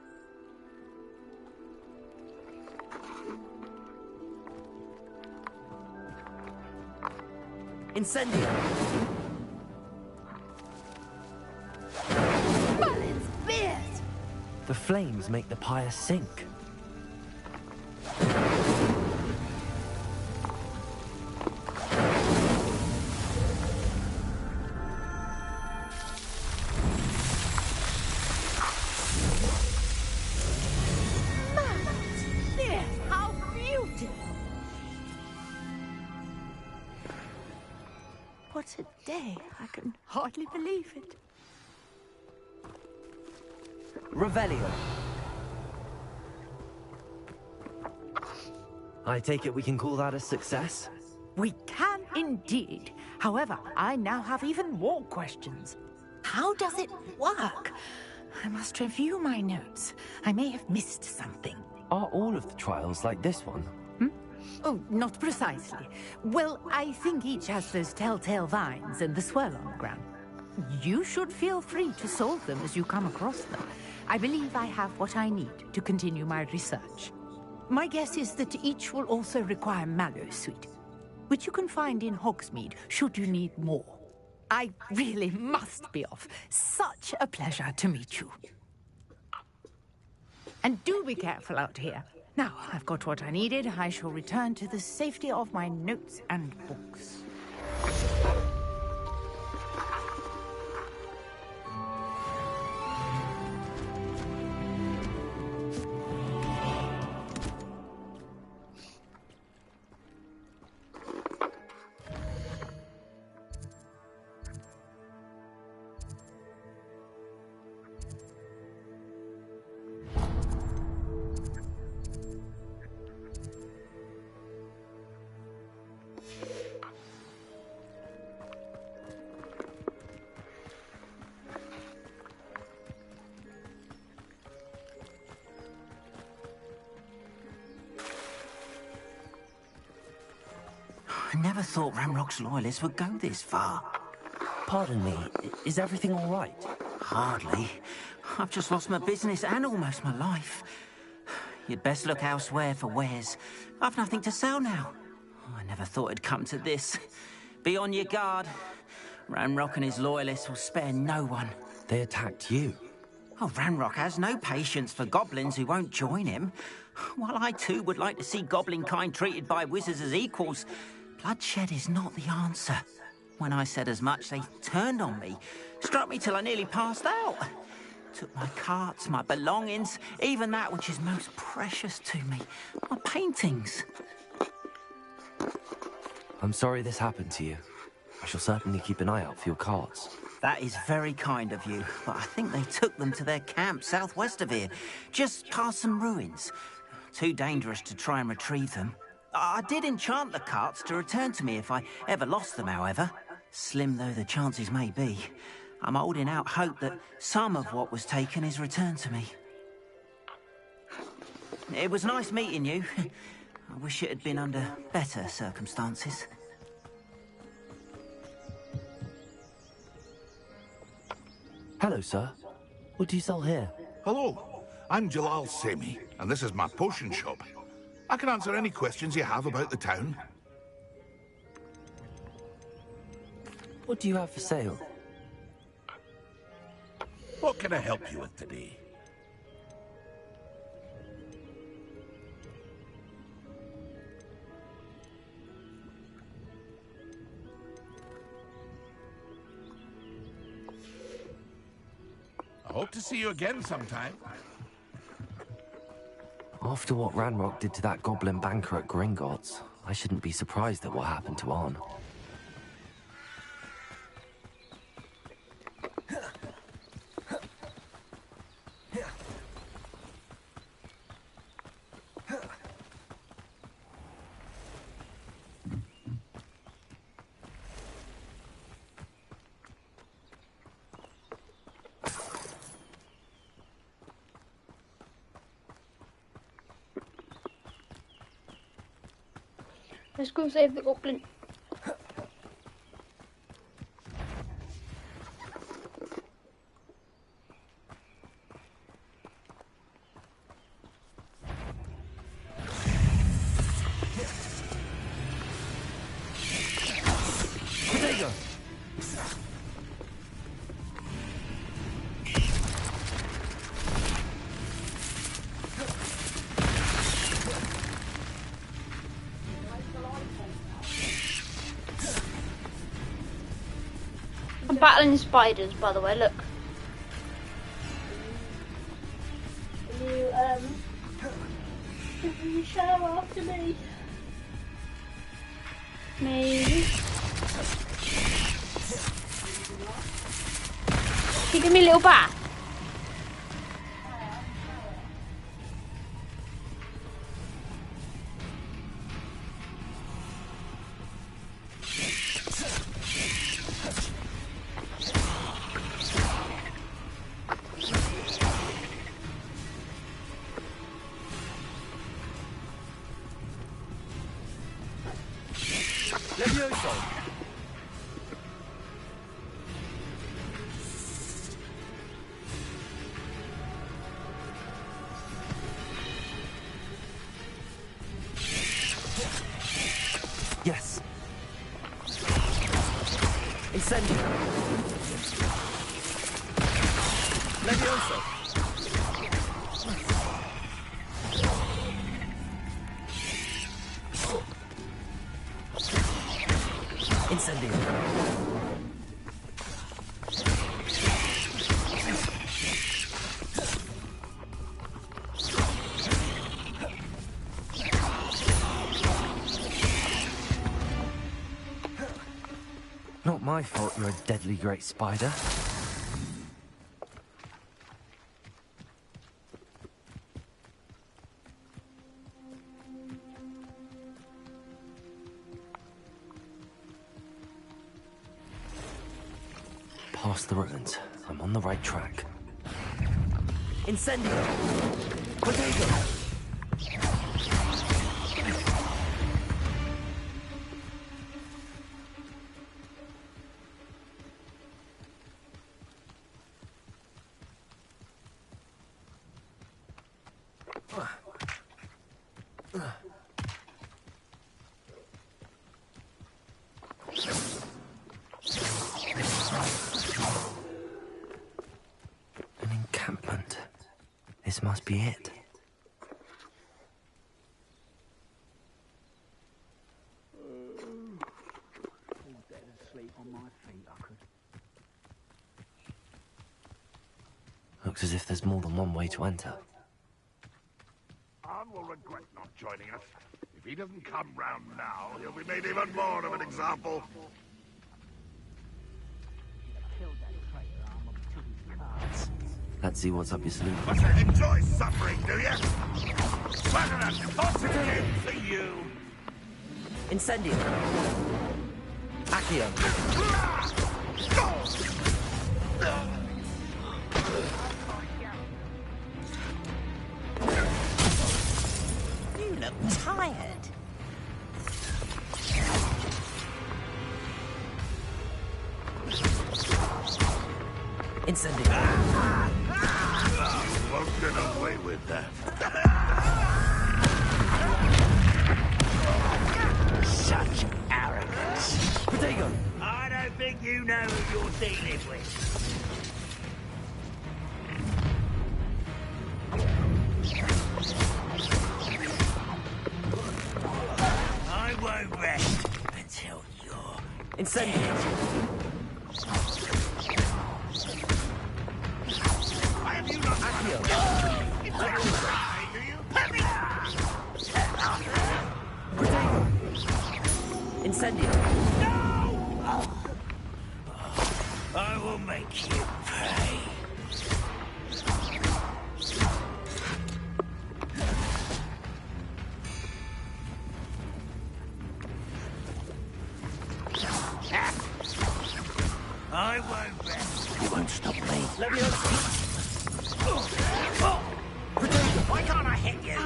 S2: Incendio!
S11: Merlin's beard!
S2: The flames make the pyre sink.
S11: What a day. I can hardly believe it.
S2: Revelio. I take it we can call that a success?
S11: We can indeed. However, I now have even more questions. How does it work? I must review my notes. I may have missed something.
S2: Are all of the trials like this one?
S11: Oh, not precisely. Well, I think each has those telltale vines and the swirl on the ground. You should feel free to solve them as you come across them. I believe I have what I need to continue my research. My guess is that each will also require mallow sweet, which you can find in Hogsmeade should you need more. I really must be off. Such a pleasure to meet you. And do be careful out here. Now, I've got what I needed. I shall return to the safety of my notes and books.
S20: I never thought Ramrock's loyalists would go this far.
S2: Pardon me, is everything all right?
S20: Hardly. I've just lost my business and almost my life. You'd best look elsewhere for wares. I've nothing to sell now. I never thought it'd come to this. Be on your guard. Ranrock and his loyalists will spare no one.
S2: They attacked you?
S20: Oh, Ranrock has no patience for goblins who won't join him. While I too would like to see goblin kind treated by wizards as equals, bloodshed is not the answer. When I said as much, they turned on me, struck me till I nearly passed out. Took my carts, my belongings, even that which is most precious to me, my paintings.
S2: I'm sorry this happened to you. I shall certainly keep an eye out for your carts.
S20: That is very kind of you, but I think they took them to their camp southwest of here, just past some ruins. Too dangerous to try and retrieve them. I did enchant the carts to return to me if I ever lost them, however. Slim though the chances may be, I'm holding out hope that some of what was taken is returned to me. It was nice meeting you. I wish it had been under better circumstances.
S2: Hello, sir. What do you sell here?
S21: Hello, I'm Jalal Semi, and this is my potion shop. I can answer any questions you have about the town.
S2: What do you have for sale?
S21: What can I help you with today? I hope to see you again sometime.
S2: After what Ranrock did to that goblin banker at Gringotts, I shouldn't be surprised at what happened to Arn.
S1: Let's go save the goblin.
S21: Potato!
S1: I'm battling spiders, by the way, look. Can you shower after me? Maybe. Can you give me a little bath?
S2: Yes. Incendio. Levioso. Incendio. Not my fault you're a deadly great spider. Past the ruins. I'm on the right track. Incendio! Potato! An encampment. This must be it. Looks as if there's more than one way to enter.
S21: Anne will regret not joining us. If If he doesn't come round now, he'll be made even more of an example.
S2: Let's see what's up your sleeve.
S21: Enjoy suffering, do you? Well, that's again for you.
S2: Incendio. Accio.
S20: You look tired.
S2: Incendio.
S21: You won't get away with that.
S19: Such arrogance.
S2: Protego.
S19: I don't think you know who you're dealing with. I won't rest until you're
S2: Incendio. Incendio.
S19: No! I will make you pay. I won't rest.
S7: You won't stop me.
S19: Why can't I hit you?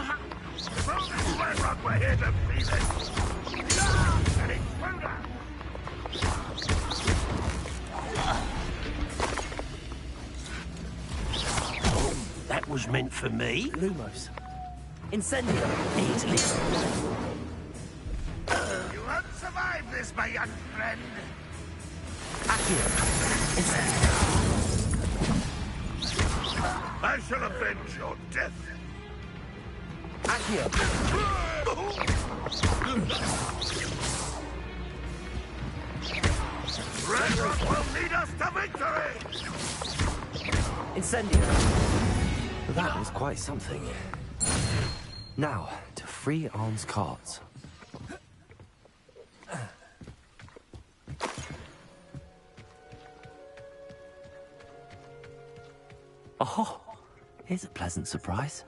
S21: Throw this red rock we're here to beat it. An intruder!
S19: Oh, that was meant for me.
S2: Lumos. Incendio.
S19: Easily.
S21: You won't survive this, my young friend.
S2: Accio. Incendio.
S21: I shall avenge your death.
S2: Accio.
S21: Red Rock will lead us to victory!
S2: Incendio. That was quite something. Now, to free Arn's cards. Oh, here's a pleasant surprise.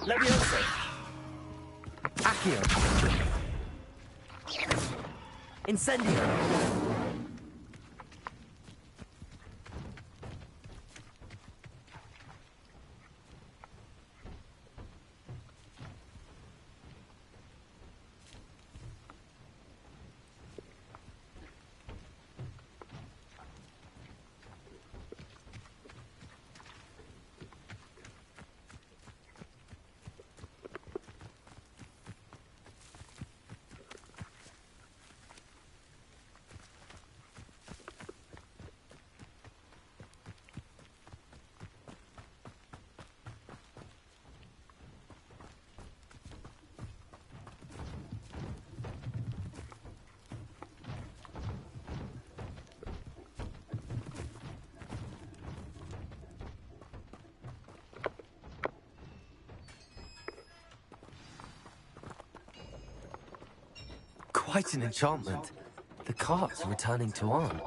S19: Leviosa.
S2: Accio. Incendio. Quite an enchantment. The cart's returning to Arn.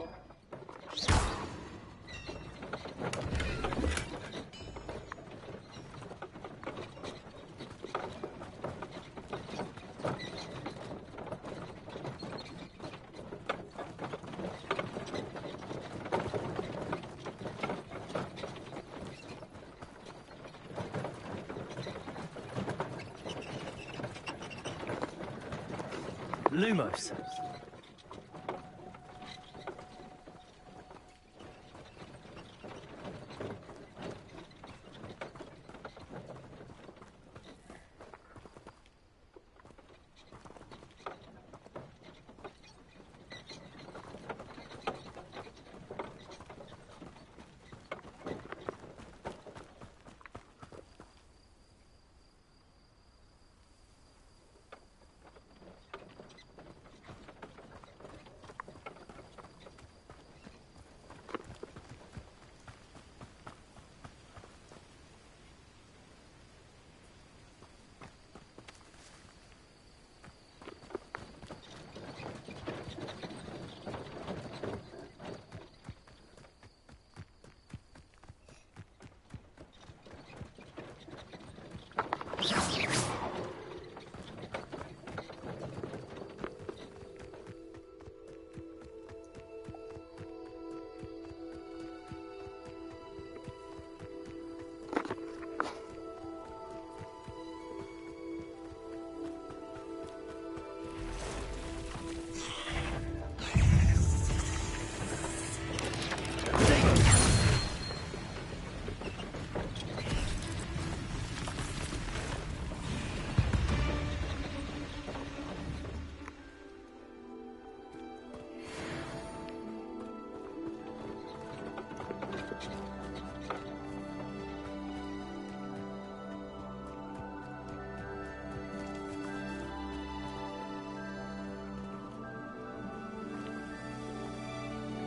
S2: Lumos.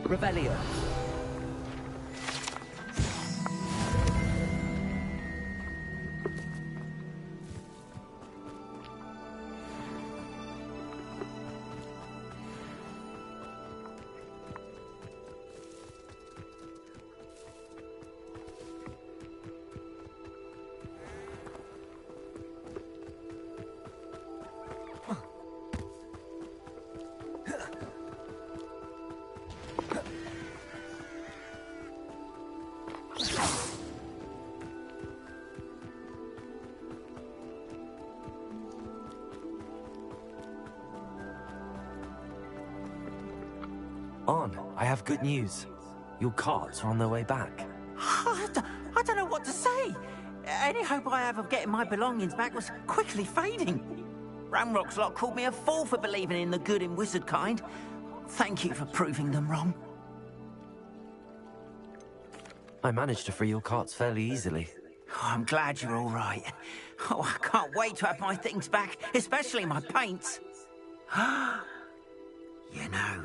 S2: Revelio. On, I have good news. Your carts are on their way back.
S20: I don't know what to say. Any hope I have of getting my belongings back was quickly fading. Ramrock's lot called me a fool for believing in the good in wizard kind. Thank you for proving them wrong.
S2: I managed to free your carts fairly easily.
S20: Oh, I'm glad you're all right. Oh, I can't wait to have my things back, especially my paints. You know,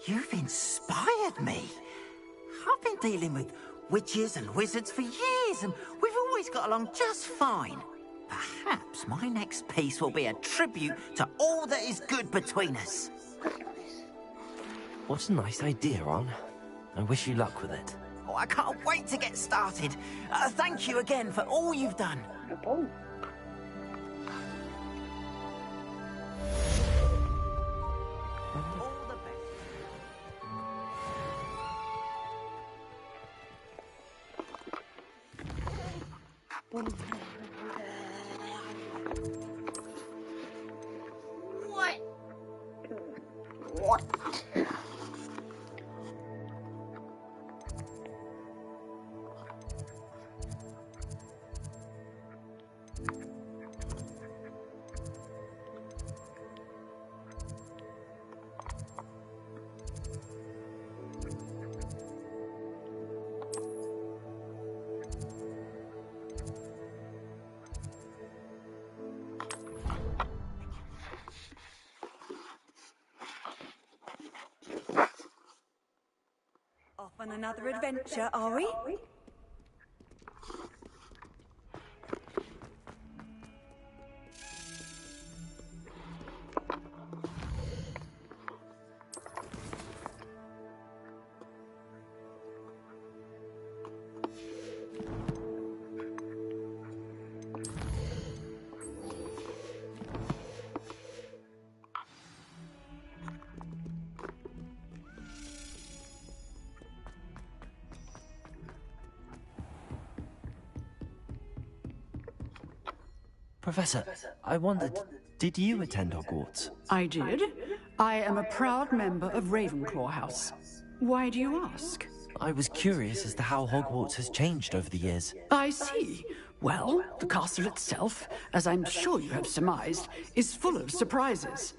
S20: you've inspired me. I've been dealing with witches and wizards for years, and we've always got along just fine. Perhaps my next piece will be a tribute to all that is good between us.
S2: What a nice idea, Ron. I wish you luck with it.
S20: Oh, I can't wait to get started. Thank you again for all you've done.
S1: What?
S15: Off on another adventure, are we?
S2: Professor, I wondered, did you attend Hogwarts?
S17: I did.
S14: I am a proud member of Ravenclaw House. Why do you ask?
S2: I was curious as to how Hogwarts has changed over the years.
S14: I see. Well, the castle itself, as I'm sure you have surmised, is full of surprises.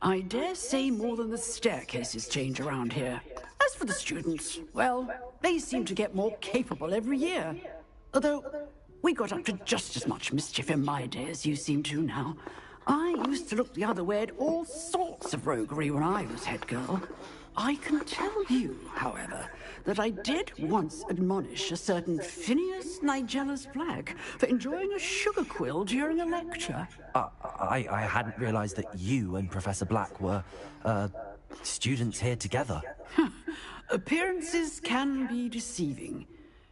S14: I dare say more than the staircases change around here. As for the students, well, they seem to get more capable every year. Although, we got up to just as much mischief in my day as you seem to now. I used to look the other way at all sorts of roguery when I was head girl. I can tell you, however, that I did once admonish a certain Phineas Nigellus Black for enjoying a sugar quill during a lecture.
S2: I hadn't realized that you and Professor Black were, students here together.
S14: Appearances can be deceiving.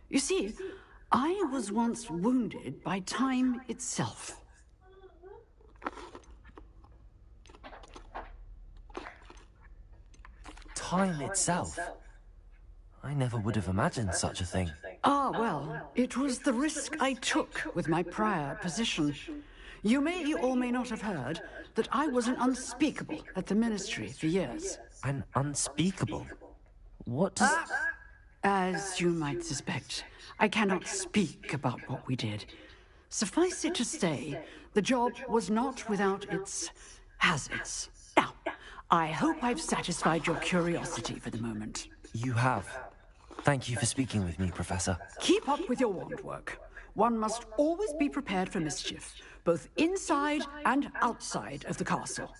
S14: You see, I was once wounded by time itself.
S2: Time itself? I never would have imagined such a thing.
S14: Ah, well, it was the risk I took with my prior position. You may or may not have heard that I was an unspeakable at the Ministry for years.
S2: An unspeakable? What does...
S14: As you might suspect, I cannot speak about what we did. Suffice it to say, the job was not without its hazards. Now, I hope I've satisfied your curiosity for the moment.
S2: You have. Thank you for speaking with me, Professor.
S14: Keep up with your wand work. One must always be prepared for mischief, both inside and outside of the castle.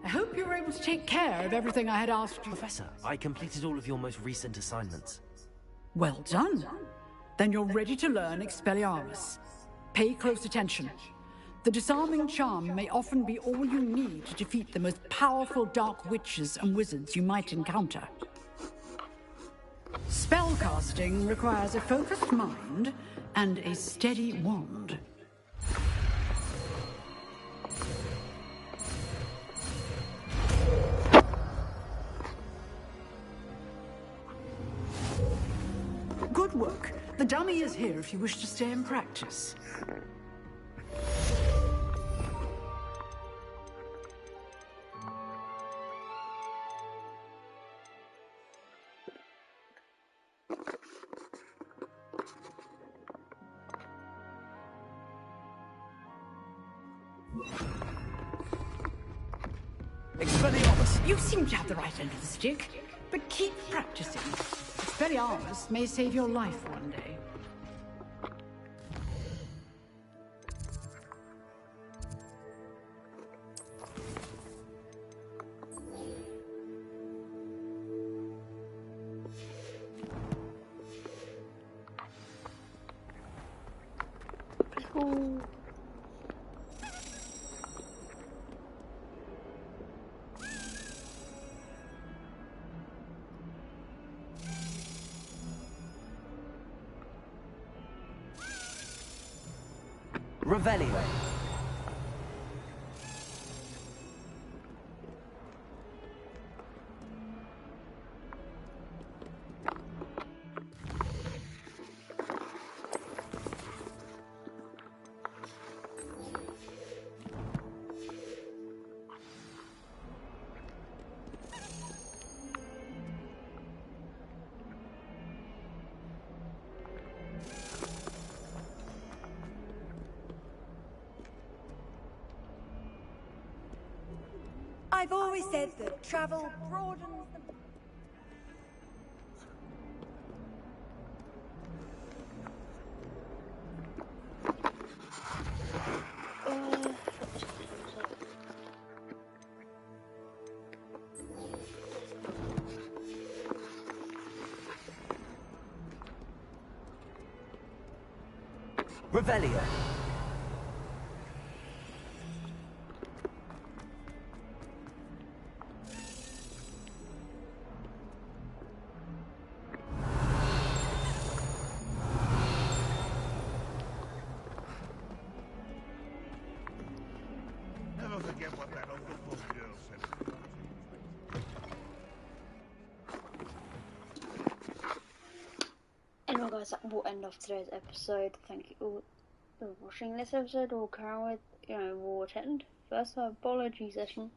S14: I hope you were able to take care of everything I had asked you.
S2: Professor, I completed all of your most recent assignments.
S14: Well done. Then you're ready to learn Expelliarmus. Pay close attention. The disarming charm may often be all you need to defeat the most powerful dark witches and wizards you might encounter. Spellcasting requires a focused mind and a steady wand. Good work. The dummy is here if you wish to stay and practice. Expelliarmus! You seem to have the right end of the stick, but keep practicing. Expelliarmus may save your life one day.
S2: Revelio.
S15: I've always said that travel broadens the...
S2: Revelio.
S21: Never forget what that old girl said.
S1: Anyway guys, that will end off today's episode. Thank you all for watching this episode. We'll carry on with, we'll attend first our biology session.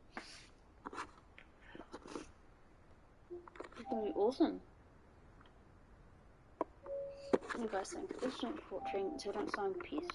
S1: It's gonna be awesome. You guys think this is for watching. Until next time, peace.